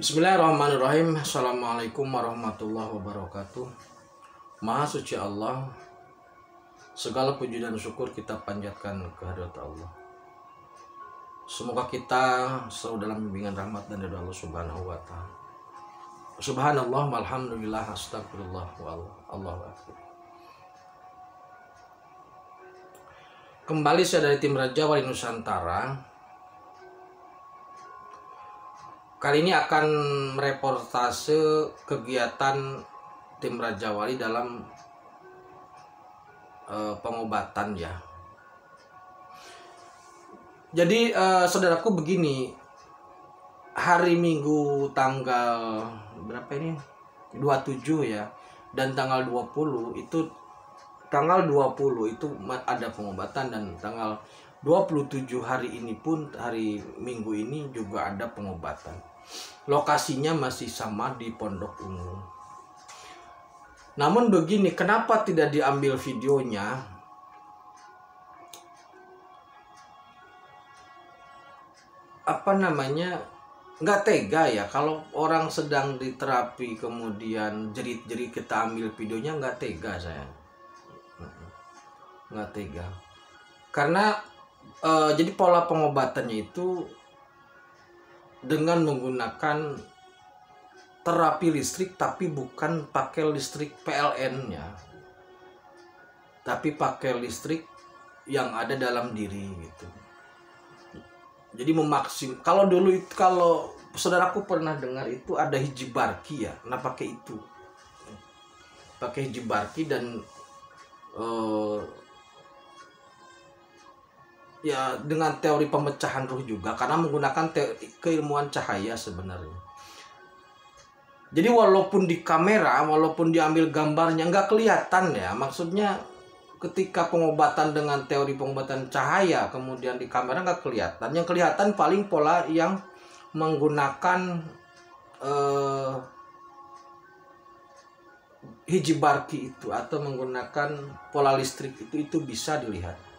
Bismillahirrahmanirrahim. Assalamualaikum warahmatullahi wabarakatuh. Maha suci Allah, segala puji dan syukur kita panjatkan kehadirat Allah. Semoga kita selalu dalam bimbingan rahmat dan ridha Allah Subhanahu wa taala. Subhanallah walhamdulillah astagfirullah wallahu akbar. Kembali saya dari tim Raja Wali Nusantara. Kali ini akan mereportase kegiatan tim Raja Wali dalam pengobatan ya. Jadi saudaraku begini, hari Minggu tanggal berapa ini? 27 ya, dan tanggal 20 itu ada pengobatan, dan tanggal 27 hari ini pun, hari Minggu ini juga ada pengobatan. Lokasinya masih sama di Pondok Ungu. Namun begini, kenapa tidak diambil videonya? Nggak tega ya kalau orang sedang diterapi kemudian jerit-jerit kita ambil videonya, nggak tega saya. Nggak tega. Karena jadi pola pengobatannya itu dengan menggunakan terapi listrik, tapi bukan pakai listrik PLN-nya, tapi pakai listrik yang ada dalam diri gitu. Jadi kalau dulu itu, kalau saudaraku pernah dengar itu ada hijibarki ya, nah pakai itu, pakai hijibarki dan ya dengan teori pemecahan ruh juga, karena menggunakan keilmuan cahaya sebenarnya. Jadi walaupun di kamera, walaupun diambil gambarnya nggak kelihatan ya, maksudnya ketika pengobatan dengan teori pengobatan cahaya kemudian di kamera nggak kelihatan. Yang kelihatan paling pola yang menggunakan hijibarki itu atau menggunakan pola listrik itu bisa dilihat.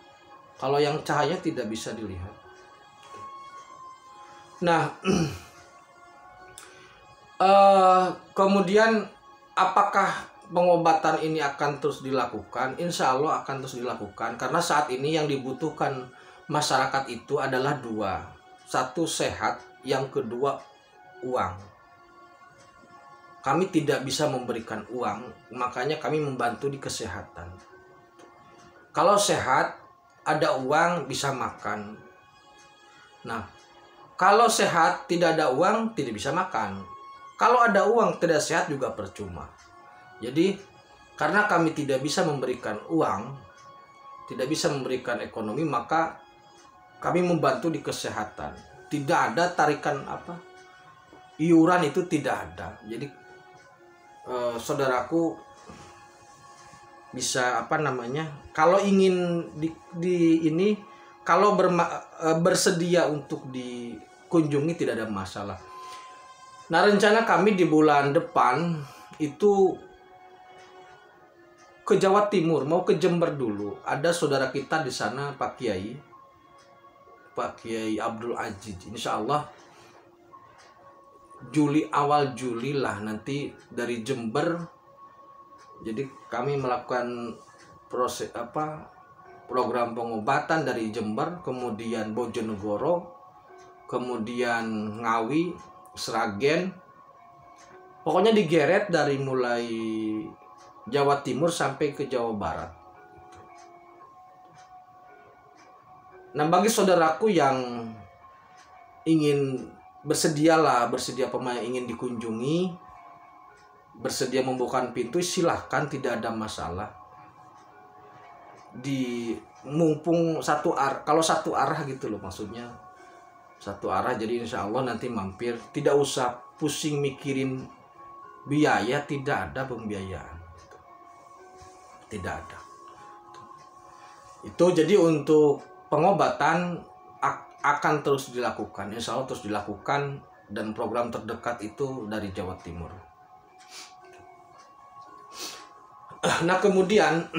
Kalau yang cahaya tidak bisa dilihat. Nah, kemudian apakah pengobatan ini akan terus dilakukan? Insya Allah akan terus dilakukan, karena saat ini yang dibutuhkan masyarakat itu adalah dua. Satu, sehat, yang kedua uang. Kami tidak bisa memberikan uang, makanya kami membantu di kesehatan. Kalau sehat, ada uang, bisa makan. Nah, kalau sehat tidak ada uang, tidak bisa makan. Kalau ada uang tidak sehat juga percuma. Jadi karena kami tidak bisa memberikan uang, tidak bisa memberikan ekonomi, maka kami membantu di kesehatan. Tidak ada tarikan iuran, itu tidak ada. Jadi saudaraku bisa kalau ingin kalau bersedia untuk dikunjungi tidak ada masalah. Nah, rencana kami di bulan depan itu ke Jawa Timur, mau ke Jember dulu. Ada saudara kita di sana, Pak Kiai Abdul Aziz. Insya Allah awal Juli lah nanti dari Jember. Jadi kami melakukan program pengobatan dari Jember, kemudian Bojonegoro, kemudian Ngawi, Sragen. Pokoknya digeret dari mulai Jawa Timur sampai ke Jawa Barat. Nah, bagi saudaraku yang ingin bersedia pemain ingin dikunjungi, bersedia membukakan pintu, silahkan, tidak ada masalah. Mumpung kalau satu arah gitu loh, maksudnya satu arah, jadi insya Allah nanti mampir, tidak usah pusing mikirin biaya, tidak ada pembiayaan, tidak ada. Itu jadi untuk pengobatan akan terus dilakukan, insya Allah terus dilakukan, dan program terdekat itu dari Jawa Timur. Nah, kemudian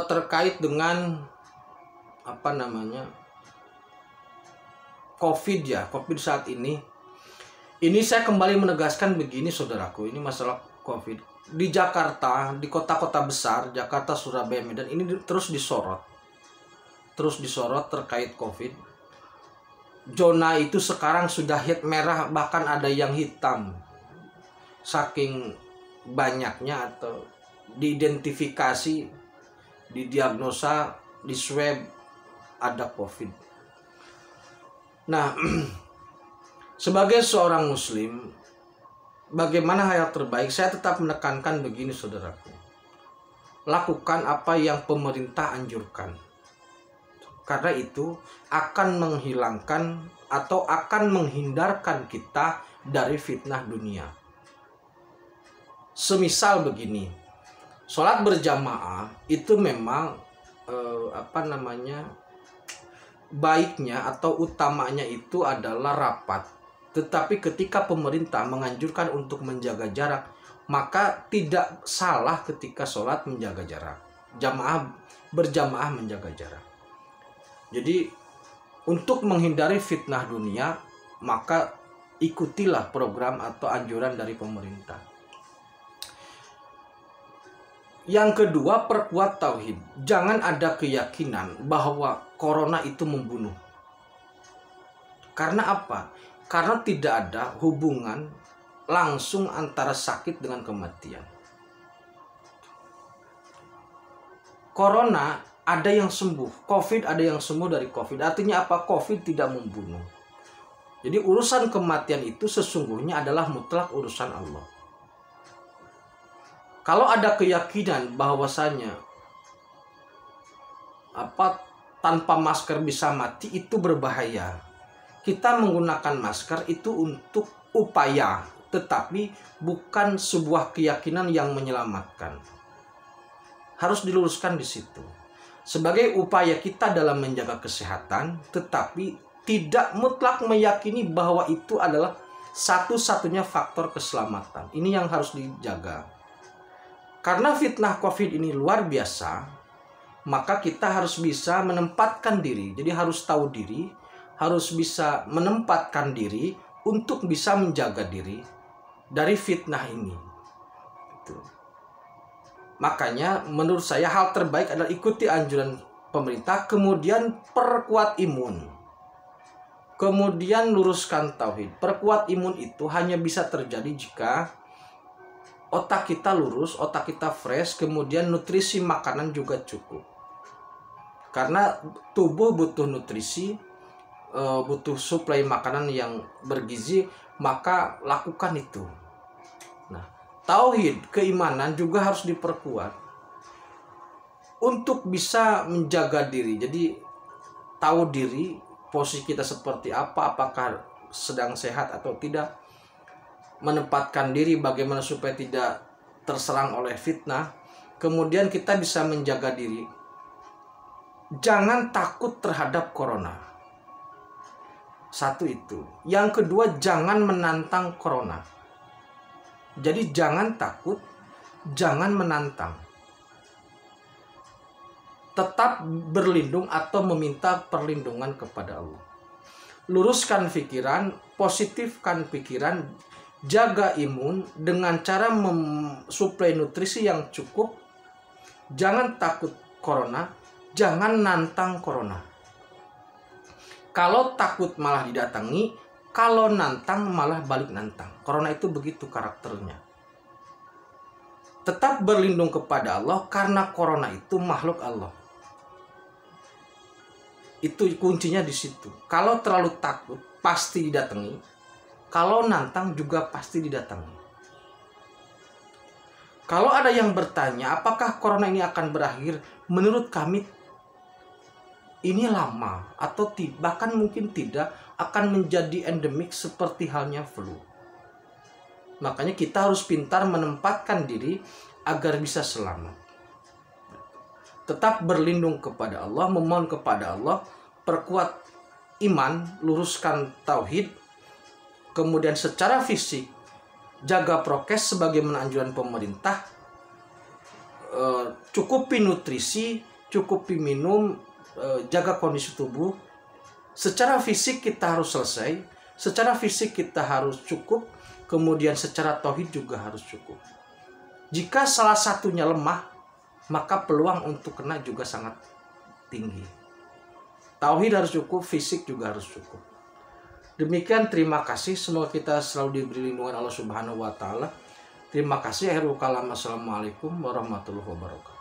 terkait dengan COVID ya, COVID saat ini saya kembali menegaskan begini saudaraku, ini masalah COVID di Jakarta, di kota-kota besar Jakarta, Surabaya, Medan ini terus disorot terkait COVID. Zona itu sekarang sudah merah, bahkan ada yang hitam, saking banyaknya atau diidentifikasi, didiagnosa, di swab ada COVID. Nah, sebagai seorang muslim, bagaimana hal terbaik? Saya tetap menekankan begini saudaraku. Lakukan apa yang pemerintah anjurkan. Karena itu akan menghilangkan atau akan menghindarkan kita dari fitnah dunia. Semisal begini, sholat berjamaah itu memang baiknya atau utamanya itu adalah rapat. Tetapi ketika pemerintah menganjurkan untuk menjaga jarak, maka tidak salah ketika sholat menjaga jarak. Berjamaah menjaga jarak. Jadi untuk menghindari fitnah dunia, maka ikutilah program atau anjuran dari pemerintah. Yang kedua, perkuat tauhid. Jangan ada keyakinan bahwa corona itu membunuh. Karena apa? Karena tidak ada hubungan langsung antara sakit dengan kematian. Corona ada yang sembuh, COVID ada yang sembuh dari COVID. Artinya apa? COVID tidak membunuh. Jadi urusan kematian itu sesungguhnya adalah mutlak urusan Allah. Kalau ada keyakinan bahwasanya tanpa masker bisa mati, itu berbahaya. Kita menggunakan masker itu untuk upaya, tetapi bukan sebuah keyakinan yang menyelamatkan. Harus diluruskan di situ. Sebagai upaya kita dalam menjaga kesehatan, tetapi tidak mutlak meyakini bahwa itu adalah satu-satunya faktor keselamatan. Ini yang harus dijaga. Karena fitnah COVID ini luar biasa, maka kita harus bisa menempatkan diri. Jadi harus tahu diri, harus bisa menempatkan diri untuk bisa menjaga diri dari fitnah ini. Makanya menurut saya hal terbaik adalah ikuti anjuran pemerintah, kemudian perkuat imun. Kemudian luruskan tauhid. Perkuat imun itu hanya bisa terjadi jika otak kita lurus, otak kita fresh, kemudian nutrisi makanan juga cukup. Karena tubuh butuh nutrisi, butuh suplai makanan yang bergizi, maka lakukan itu. Nah, tauhid, keimanan juga harus diperkuat untuk bisa menjaga diri. Jadi tahu diri, posisi kita seperti apa, apakah sedang sehat atau tidak, menempatkan diri bagaimana supaya tidak terserang oleh fitnah. Kemudian kita bisa menjaga diri. Jangan takut terhadap corona. Satu itu. Yang kedua, jangan menantang corona. Jadi jangan takut, jangan menantang. Tetap berlindung atau meminta perlindungan kepada Allah. Luruskan pikiran, positifkan pikiran, jaga imun dengan cara mensuplai nutrisi yang cukup. Jangan takut corona, jangan nantang corona. Kalau takut malah didatangi, kalau nantang malah balik nantang. Corona itu begitu karakternya. Tetap berlindung kepada Allah karena corona itu makhluk Allah. Itu kuncinya di situ. Kalau terlalu takut pasti didatangi. Kalau nantang juga pasti didatangi. Kalau ada yang bertanya, apakah corona ini akan berakhir? Menurut kami, ini lama atau bahkan mungkin tidak akan menjadi endemik seperti halnya flu. Makanya kita harus pintar menempatkan diri agar bisa selamat. Tetap berlindung kepada Allah, memohon kepada Allah, perkuat iman, luruskan tauhid. Kemudian secara fisik, jaga prokes sebagaimana anjuran pemerintah, cukupi nutrisi, cukupi minum, jaga kondisi tubuh. Secara fisik kita harus selesai, secara fisik kita harus cukup, kemudian secara tauhid juga harus cukup. Jika salah satunya lemah, maka peluang untuk kena juga sangat tinggi. Tauhid harus cukup, fisik juga harus cukup. Demikian, terima kasih. Semoga kita selalu diberi lindungan Allah Subhanahu wa Ta'ala. Terima kasih. Akhirul kalam. Assalamualaikum warahmatullahi wabarakatuh.